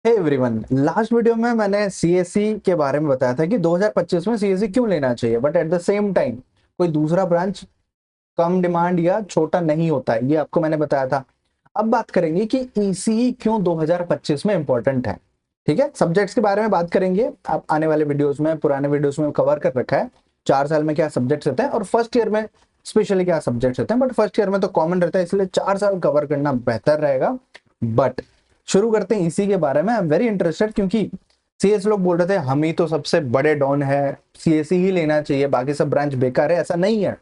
Hey everyone, last video में मैंने CSC के बारे में बताया था कि 2025 में सीएससी क्यों लेना चाहिए, but at the same time कोई दूसरा ब्रांच कम डिमांड या छोटा नहीं होता है, ये आपको मैंने बताया था। अब बात करेंगे कि ईसीई क्यों 2025 में इंपॉर्टेंट है। ठीक है, सब्जेक्ट्स के बारे में बात करेंगे। आप आने वाले वीडियोस में, पुराने वीडियोस में कवर कर रखा है 4 साल में क्या सब्जेक्ट्स होते हैं और फर्स्ट ईयर में स्पेशली क्या सब्जेक्ट्स होते हैं, बट फर्स्ट ईयर में तो कॉमन रहता है, इसलिए 4 साल कवर करना बेहतर रहेगा। बट शुरू करते हैं इसी के बारे में। आई एम वेरी इंटरेस्टेड क्योंकि सीएस लोग बोल रहे थे हम ही तो सबसे बड़े डॉन है, सीएससी ही लेना चाहिए, बाकी सब ब्रांच बेकार है। ऐसा नहीं है,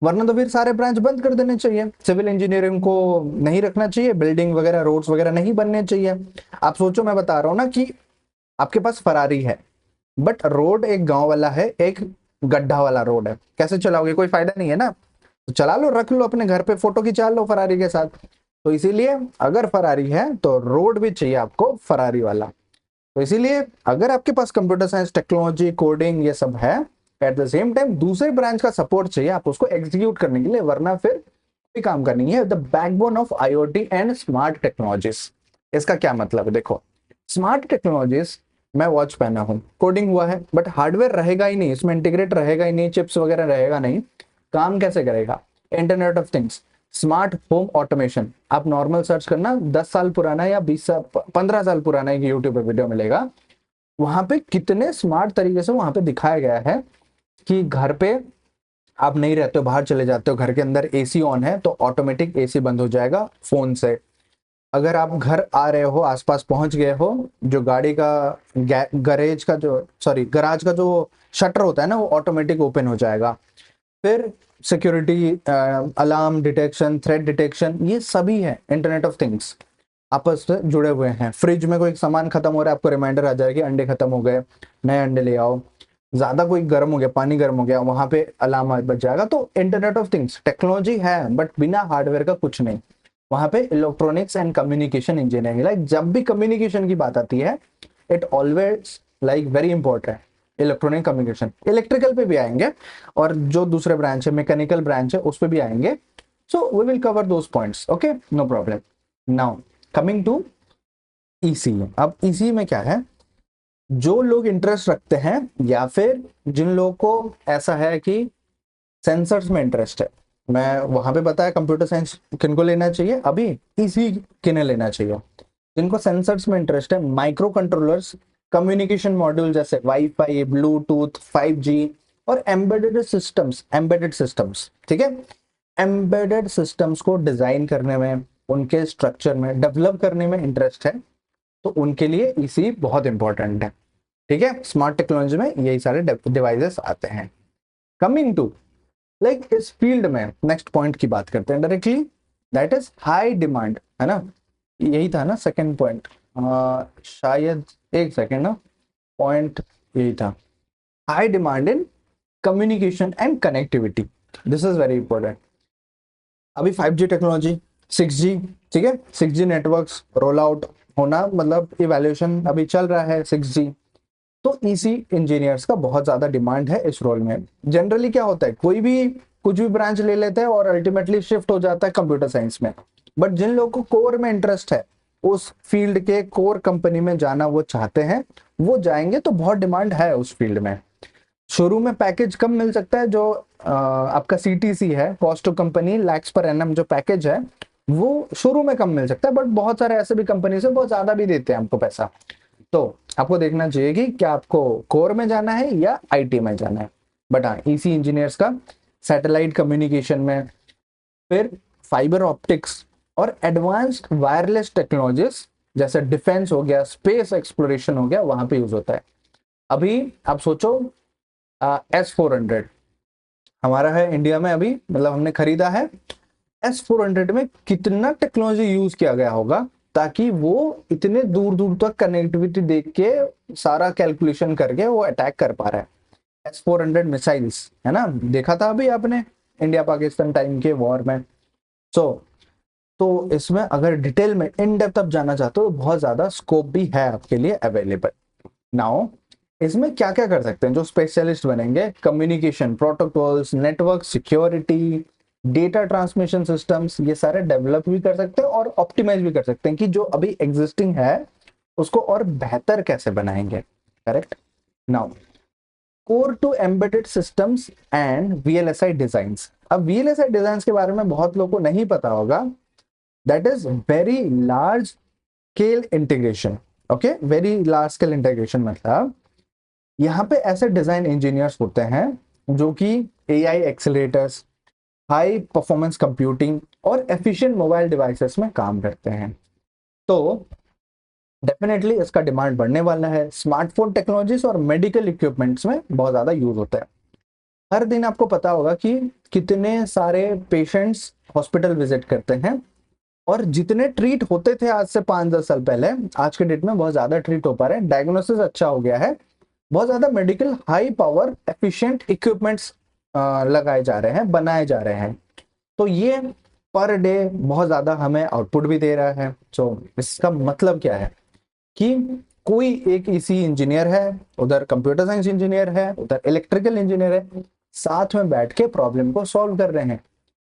वरना तो फिर सारे ब्रांच बंद कर देने चाहिए। सिविल इंजीनियरिंग को नहीं रखना चाहिए, बिल्डिंग वगैरह रोड्स वगैरह नहीं बनने चाहिए। आप सोचो, मैं बता रहा हूँ ना कि आपके पास फरारी है, बट रोड एक गांव वाला है, एक गड्ढा वाला रोड है, कैसे चलाओगे? कोई फायदा नहीं है ना। तो चला लो, रख लो अपने घर पे, फोटो खिंचा लो फरारी के साथ। तो इसीलिए अगर फरारी है तो रोड भी चाहिए आपको फरारी वाला। तो इसीलिए अगर आपके पास कंप्यूटर साइंस, टेक्नोलॉजी, कोडिंग ये सब है, एट द सेम टाइम दूसरे ब्रांच का सपोर्ट चाहिए आप उसको एग्जीक्यूट करने के लिए, वरना फिर कोई काम का नहीं है। The backbone of IoT and smart technologies. इसका क्या मतलब है? देखो, स्मार्ट टेक्नोलॉजीज, मैं वॉच पहना हूँ, कोडिंग हुआ है, बट हार्डवेयर रहेगा ही नहीं, इसमें इंटीग्रेट रहेगा ही नहीं, चिप्स वगैरह रहेगा नहीं, काम कैसे करेगा? Internet of things, smart home automation. आप नॉर्मल सर्च करना, 10 साल पुराना या 20 साल, 15 साल पुराना एक यूट्यूब पे वीडियो मिलेगा। वहां पे कितने स्मार्ट तरीके से वहां पे दिखाया गया है कि घर पे आप नहीं रहते हो, बाहर चले जाते हो, घर के अंदर एसी ऑन है तो ऑटोमेटिक एसी बंद हो जाएगा फोन से। अगर आप घर आ रहे हो, आसपास पहुंच गए हो, जो गाड़ी का गैरेज का जो सॉरी गराज का जो शटर होता है ना, वो ऑटोमेटिक ओपन हो जाएगा। फिर security, alarm detection, threat detection, ये सभी है इंटरनेट ऑफ थिंग्स, आपस में जुड़े हुए हैं। फ्रिज में कोई सामान खत्म हो रहा है, आपको रिमाइंडर आ जाएगी अंडे खत्म हो गए, नए अंडे ले आओ। ज्यादा कोई गर्म हो गया, पानी गर्म हो गया, वहां पे अलार्म बच जाएगा। तो इंटरनेट ऑफ थिंग्स टेक्नोलॉजी है, बट बिना हार्डवेयर का कुछ नहीं। वहां पे electronics and communication engineering, like जब भी कम्युनिकेशन की बात आती है, it always like very important. Electronic communication, electrical पे भी आएंगे, और जो दूसरे ब्रांच है, मैकेनिकल ब्रांच है, उस पे भी आएंगे। So we will cover those points, okay, no problem. Now coming to EC. अब ईसी में क्या है, जो लोग इंटरेस्ट रखते हैं या फिर जिन लोगों को ऐसा है कि सेंसर्स में इंटरेस्ट है, मैं वहां पे बताया कंप्यूटर साइंस किनको लेना चाहिए, अभी ईसी किन्हें लेना चाहिए? जिनको सेंसर्स में इंटरेस्ट है, माइक्रो कंट्रोलर्स, कम्युनिकेशन मॉड्यूल जैसे वाईफाई, ब्लूटूथ, 5G, और एम्बेडेड सिस्टम्स, ठीक है, एम्बेडेड सिस्टम्स को डिजाइन करने में, उनके स्ट्रक्चर में डेवलप करने में इंटरेस्ट है, तो उनके लिए इसी बहुत इंपॉर्टेंट है। ठीक है, स्मार्ट टेक्नोलॉजी में यही सारे डिवाइसेस आते हैं। कमिंग टू लाइक इस फील्ड में नेक्स्ट पॉइंट की बात करते हैं directly, that is high demand, है ना? यही था ना सेकंड पॉइंट? शायद, एक सेकंड ना, पॉइंट यही था, high demand in communication and connectivity. This is very important. अभी 5G टेक्नोलॉजी, 6G, ठीक है, 6G नेटवर्क्स रोल आउट होना, मतलब इवैल्यूएशन अभी चल रहा है 6G। तो ईसी इंजीनियर्स का बहुत ज्यादा डिमांड है इस रोल में। जनरली क्या होता है, कोई भी कुछ भी ब्रांच ले लेता है और अल्टीमेटली शिफ्ट हो जाता है कंप्यूटर साइंस में, बट जिन लोगों को कोर में इंटरेस्ट है, उस फील्ड के कोर कंपनी में जाना वो चाहते हैं, वो जाएंगे, तो बहुत डिमांड है उस फील्ड में। शुरू में पैकेज कम मिल सकता है, जो आपका सीटीसी है, cost to company lakhs per annum, जो पैकेज है वो शुरू में कम मिल सकता है, बट बहुत सारे ऐसे भी कंपनी से बहुत ज्यादा भी देते हैं हमको पैसा। तो आपको देखना चाहिए कि क्या आपको कोर में जाना है या आईटी में जाना है। बट हाँ, ईसी इंजीनियर्स का सैटेलाइट कम्युनिकेशन में, फिर फाइबर ऑप्टिक्स और एडवांस्ड वायरलेस टेक्नोलॉजीज जैसे डिफेंस हो गया, स्पेस एक्सप्लोरेशन हो गया, वहां पे यूज होता है। अभी आप सोचो, S-400 हमारा है इंडिया में अभी, मतलब हमने खरीदा है। S-400 में कितना टेक्नोलॉजी यूज किया गया होगा ताकि वो इतने दूर दूर तक कनेक्टिविटी देख के, सारा कैलकुलेशन करके वो अटैक कर पा रहा है। S-400 मिसाइल्स, है ना, देखा था अभी आपने इंडिया पाकिस्तान टाइम के वॉर में। सो तो इसमें अगर डिटेल में इन डेप्थ आप जाना चाहते हो तो बहुत ज्यादा स्कोप भी है आपके लिए अवेलेबल। नाउ इसमें क्या क्या कर सकते हैं जो स्पेशलिस्ट बनेंगे? Communication protocols, network security, data transmission systems, ये सारे डेवलप भी कर सकते हैं और ऑप्टिमाइज भी कर सकते हैं कि जो अभी एग्जिस्टिंग है उसको और बेहतर कैसे बनाएंगे। Correct. Now core to embedded systems and VLSI designs. अब वीएलएसआई डिजाइंस के बारे में बहुत लोगों को नहीं पता होगा। That is very large scale integration. Okay, very large scale integration मतलब यहाँ पे ऐसे डिजाइन इंजीनियर्स होते हैं जो कि AI accelerators, high performance computing और एफिशिएंट मोबाइल डिवाइसेस में काम करते हैं। तो डेफिनेटली इसका डिमांड बढ़ने वाला है। स्मार्टफोन टेक्नोलॉजीज और मेडिकल इक्विपमेंट्स में बहुत ज्यादा यूज होता है। हर दिन आपको पता होगा कि कितने सारे पेशेंट्स हॉस्पिटल विजिट करते हैं, और जितने ट्रीट होते थे आज से 5-10 साल पहले, आज के डेट में बहुत ज्यादा ट्रीट हो पा रहे हैं। डायग्नोसिस अच्छा हो गया है, बहुत ज्यादा medical high power efficient equipments लगाए जा रहे हैं, बनाए जा रहे हैं। तो ये पर डे बहुत ज्यादा हमें आउटपुट भी दे रहा है। तो इसका मतलब क्या है कि कोई एक ईसी इंजीनियर है, उधर कंप्यूटर साइंस इंजीनियर है, उधर इलेक्ट्रिकल इंजीनियर है, साथ में बैठ के प्रॉब्लम को सॉल्व कर रहे हैं।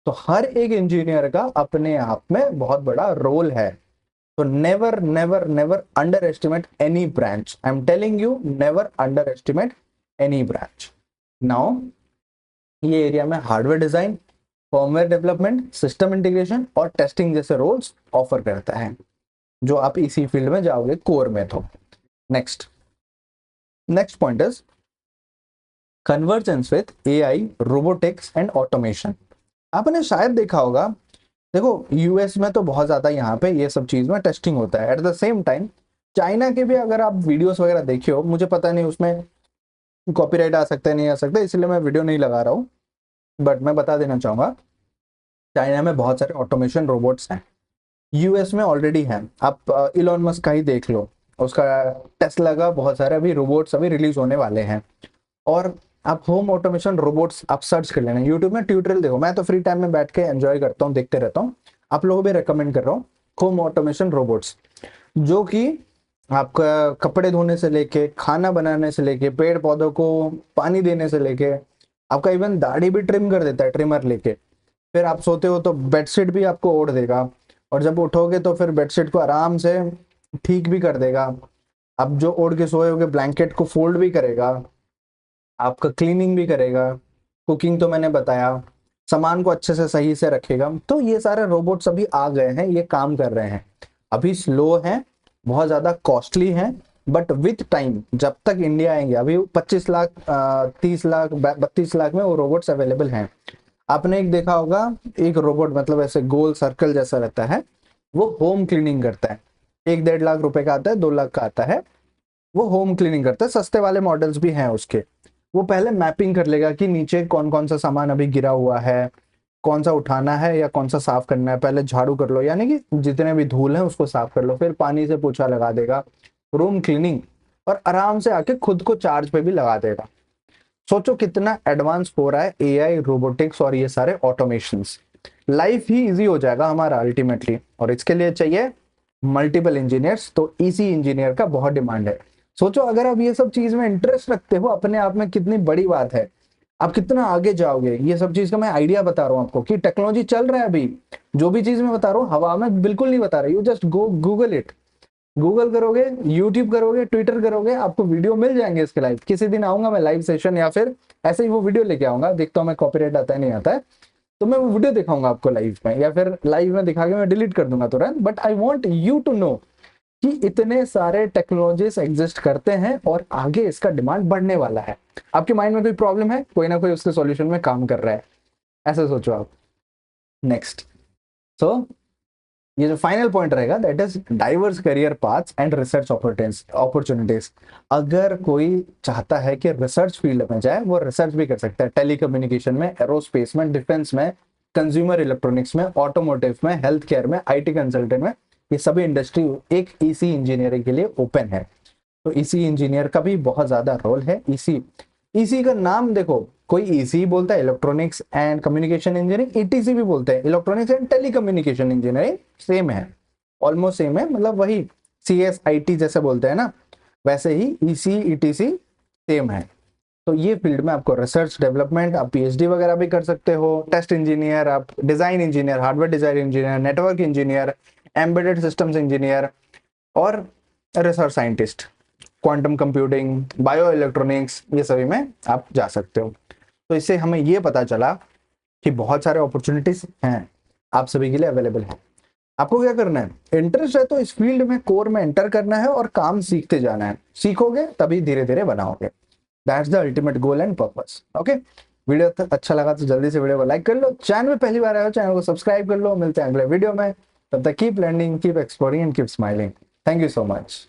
तो हर एक इंजीनियर का अपने आप में बहुत बड़ा रोल है। तो never never never under estimate any branch. I am telling you, never under estimate any branch. Now ये एरिया में hardware design, firmware development, system integration और टेस्टिंग जैसे रोल्स ऑफर करता है, जो आप इसी फील्ड में जाओगे कोर में। तो next next point is convergence with AI, robotics and automation. आपने शायद देखा होगा, देखो यूएस में तो बहुत ज्यादा यहाँ पे ये सब चीज में टेस्टिंग होता है। At the same time China के भी अगर आप वीडियोस वगैरह देखियो, मुझे पता नहीं उसमें कॉपीराइट आ सकता है नहीं आ सकता, इसलिए मैं वीडियो नहीं लगा रहा हूँ, बट मैं बता देना चाहूंगा चाइना में बहुत सारे ऑटोमेशन रोबोट्स हैं। यूएस में ऑलरेडी है। आप इलॉन मस्क का ही देख लो, उसका टेस्ला का बहुत सारे अभी रोबोट्स अभी रिलीज होने वाले हैं। और आप होम ऑटोमेशन रोबोट्स आप सर्च कर लेना यूट्यूब में, ट्यूटोरियल देखो। मैं तो फ्री टाइम में बैठ के एंजॉय करता हूँ, देखते रहता हूँ। आप लोगों भी रेकमेंड कर रहा हूँ होम ऑटोमेशन रोबोट्स, जो कि आपका कपड़े धोने से लेके, खाना बनाने से लेके, पेड़ पौधों को पानी देने से लेके, आपका इवन दाढ़ी भी ट्रिम कर देता है ट्रिमर लेके। फिर आप सोते हो तो बेडशीट भी आपको ओढ़ देगा, और जब उठोगे तो फिर बेडशीट को आराम से ठीक भी कर देगा। आप जो ओढ़ के सोए होगे ब्लैंकेट को फोल्ड भी करेगा, आपका क्लीनिंग भी करेगा, कुकिंग तो मैंने बताया, सामान को अच्छे से सही से रखेगा। तो ये सारे रोबोट्स अभी आ गए हैं, ये काम कर रहे हैं। अभी स्लो हैं, बहुत ज्यादा कॉस्टली हैं, बट विथ टाइम जब तक इंडिया आएंगे, अभी 25 लाख 30 लाख 32 लाख में वो रोबोट्स अवेलेबल हैं। आपने एक देखा होगा, एक रोबोट मतलब ऐसे गोल सर्कल जैसा रहता है, वो होम क्लीनिंग करता है। 1-1.5 लाख रुपए का आता है, 2 लाख का आता है। वो होम क्लीनिंग करता है, सस्ते वाले मॉडल्स भी हैं उसके। वो पहले मैपिंग कर लेगा कि नीचे कौन कौन सा सामान अभी गिरा हुआ है, कौन सा उठाना है या कौन सा साफ करना है। पहले झाड़ू कर लो, यानी कि जितने भी धूल है उसको साफ कर लो, फिर पानी से पोछा लगा देगा, रूम क्लीनिंग, और आराम से आके खुद को चार्ज पे भी लगा देगा। सोचो कितना एडवांस हो रहा है एआई, रोबोटिक्स और ये सारे ऑटोमेशंस। लाइफ ही इजी हो जाएगा हमारा अल्टीमेटली, और इसके लिए चाहिए मल्टीपल इंजीनियर्स। तो इसी इंजीनियर का बहुत डिमांड है। सोचो अगर आप ये सब चीज में इंटरेस्ट रखते हो, अपने आप में कितनी बड़ी बात है, आप कितना आगे जाओगे। ये सब चीज का मैं आइडिया बता रहा हूँ आपको कि टेक्नोलॉजी चल रहा है अभी। जो भी चीज मैं बता रहा हूँ हवा में बिल्कुल नहीं बता रही हूँ, just go Google it. Google करोगे, यूट्यूब करोगे, ट्विटर करोगे, आपको वीडियो मिल जाएंगे इसके लाइव। किसी दिन आऊंगा मैं लाइव सेशन, या फिर ऐसे ही वो वीडियो लेके आऊंगा, देखता हूँ मैं कॉपीराइट आता है नहीं आता है, तो मैं वो वीडियो दिखाऊंगा आपको लाइव में, या फिर लाइव में दिखा के मैं डिलीट कर दूंगा तुरंत। But I want you to know कि इतने सारे टेक्नोलॉजीज एग्जिस्ट करते हैं और आगे इसका डिमांड बढ़ने वाला है। आपके माइंड में कोई प्रॉब्लम है, कोई ना कोई उसके सॉल्यूशन में काम कर रहा है, ऐसे सोचो आप। नेक्स्ट, सो ये जो फाइनल पॉइंट रहेगा that is diverse career paths and research opportunities. अगर कोई चाहता है कि रिसर्च फील्ड में जाए, वो रिसर्च भी कर सकता है। टेलीकम्युनिकेशन में, एरोस्पेस में, डिफेंस में, कंज्यूमर इलेक्ट्रॉनिक्स में, ऑटोमोटिव में, हेल्थ केयर में, आईटी कंसल्टेंट में, ये सभी इंडस्ट्री एक ईसी इंजीनियरिंग के लिए ओपन है। तो ईसी इंजीनियर का भी बहुत ज्यादा रोल है। ईसी ईसी का नाम देखो, कोई ईसी बोलता है electronics and communication engineering, etc भी बोलते हैं electronics and telecommunication engineering, same है, ऑलमोस्ट सेम है। मतलब वही सीएसआईटी जैसे बोलते हैं ना, वैसे ही ईसी ईटीसी सेम है। तो ये फील्ड में आपको रिसर्च डेवलपमेंट, आप पीएचडी वगैरह भी कर सकते हो, टेस्ट इंजीनियर, आप design engineer, hardware design engineer, network engineer, embedded systems engineer, और research scientist, quantum computing, bio electronics, ये सभी में आप जा सकते हो। तो इससे हमें ये पता चला कि बहुत सारे अपॉर्चुनिटीज हैं, आप सभी के लिए अवेलेबल है। आपको क्या करना है, इंटरेस्ट है तो इस फील्ड में कोर में एंटर करना है और काम सीखते जाना है। सीखोगे तभी धीरे धीरे बनाओगे। That's the ultimate goal and purpose. Okay, video अच्छा लगा तो जल्दी से वीडियो को लाइक कर लो, चैनल में पहली बार आए हो चैनल को सब्सक्राइब कर लो। मिलते हैं अगले वीडियो में, तब तक keep learning, keep exploring and keep smiling. Thank you so much.